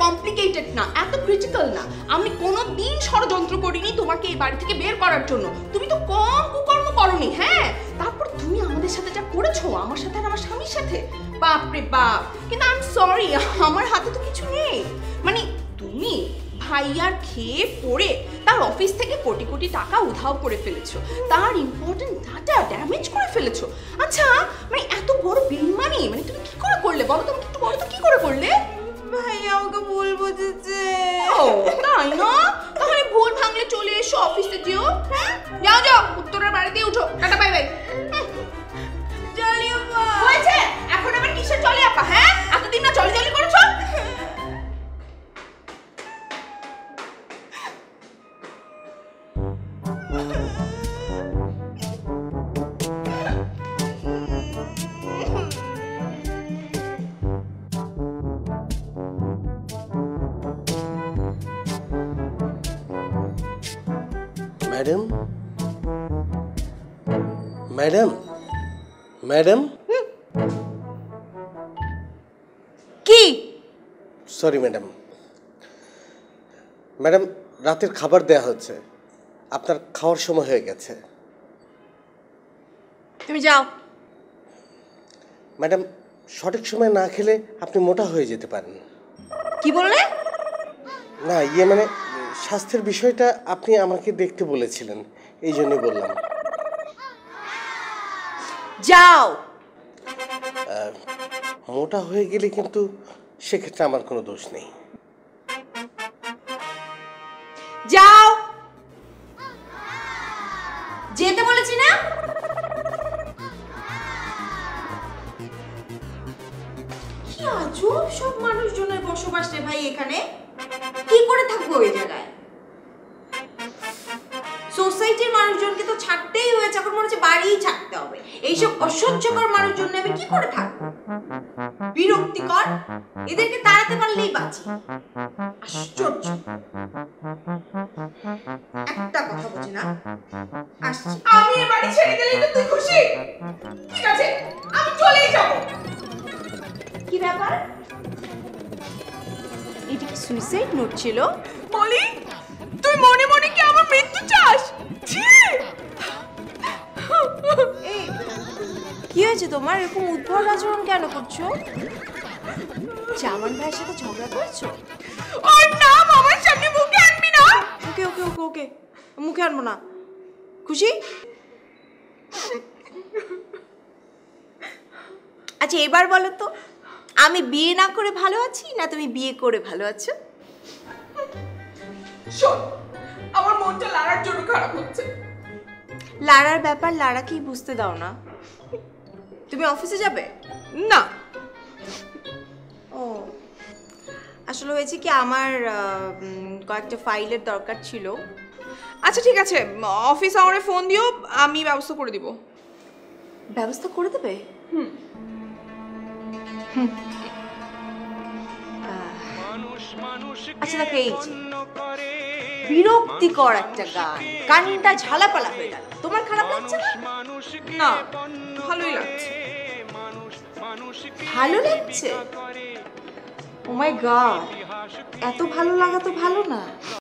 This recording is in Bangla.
কমপ্লিকেটেড না, এত ক্রিটিক্যাল না। আমি কোনোদিন ষড়যন্ত্র করিনি তোমাকে এই বাড়ি থেকে বের করার জন্য। তুমি তো কম কুকর্ম করনি। হ্যাঁ, তারপর তুমি আমাদের সাথে যা করেছো, আমার সাথে আর আমার স্বামীর সাথে, বাপ রে বাপ। কিন্তু আই এম সরি, আমার হাতে তো কিছু নেই। মানে তুমি ভাইয়ার খেয়ে পড়ে তার অফিস থেকে কোটি কোটি টাকা উধাও করে ফেলেছো, তার ইম্পর্টেন্ট ডাটা ড্যামেজ করে ফেলেছো। আচ্ছা, মানে এত বড় বেইমানি মানে তুমি কি করে করলে বলো তো? আমাকে একটু বলো তো, কি করে করলে? ভাইয়া আমাকে ভুল বুঝেছে। ও তাই না? তাহলে ভুল ভাঙলে চলে এসো অফিসে যেও। হ্যাঁ, যাও যাও, উত্তরের বাড়িতে উঠো। Tata, bye bye. চলি আপা। হয়েছে, এখন আবার কিসের চলে আপা? হ্যাঁ, এতদিন না চলে চলে করেছো। Madam, madam, madam. কি? Sorry madam. ম্যাডাম, রাতের খাবার দেয়া হচ্ছে, আপনার খাওয়ার সময় হয়ে গেছে। তুমি যাও। ম্যাডাম, সঠিক সময় না খেলে আপনি মোটা হয়ে যেতে পারেন। কি বললে? না, মানে স্বাস্থ্যের বিষয়টা আপনি আমাকে দেখতে বলেছিলেন, এই জন্যই বললাম। যাও। মোটা হয়ে গেলে কিন্তু সেক্ষেত্রে আমার কোনো দোষ নেই। যাও, যেতে বলেছি না? কি আজব সব মানুষজনের বসবাস রে ভাই এখানে। কি করে থাকবো ওই জায়গায়? সোসাইটির মানুষজনকে তো ছাড়তেই হয়েছে, এখন মনে হচ্ছে বাড়িই ছাড়তে হবে। এইসব অসহ্যকর মানুষজন আমি কি করে থাকবো? বিরক্তিকর। এদেরকে তাড়াতে পারলেই বাঁচি। আশ্চর্য, একটা কথা বুঝি না। আসছি। আমি এই বাড়ি ছেড়ে দিলেই তো তুই খুশি? ঠিক আছে, আমি চলেই যাব। কি ব্যাপার? এটা কি সুইসাইড নোট ছিল? বলি, তুই মনে মনে কি আমার মৃত্যু চাস? কি হয়েছে তোমার? এরকম উদ্ভট আচরণ কেন করছো? জামান ভাইয়ের সাথে ঝগড়া করেছো? ওর নাম আমার সামনে মুখে আনবি না। ওকে ওকে ওকে ওকে, মুখে আনবো না। খুশি? আচ্ছা এবার বলো তো, আমি বিয়ে না করে ভালো আছি না তুমি বিয়ে করে ভালো আছো? শোন, আমার মনটা লাড়ার জন্য খারাপ হচ্ছে। লাড়ার ব্যাপার লাড়াকেই বুঝতে দাও না। তুমি অফিসে যাবে? না। ও, আসলে হয়েছে কি, আমার কয়েকটা ফাইলের দরকার ছিল। আচ্ছা ঠিক আছে, অফিস আওয়ারে ফোন দিও, আমি ব্যবস্থা করে দিব। ব্যবস্থা করে দেবে? আচ্ছা দেখো, এই বিরক্তিকর একটা গান, গানটা ঝালাপালা হয়ে গেল। তোমার খারাপ লাগছে না? না, ভালোই লাগছে। ভালো লাগছে? ও মাই গড, এত ভালো লাগা তো ভালো না।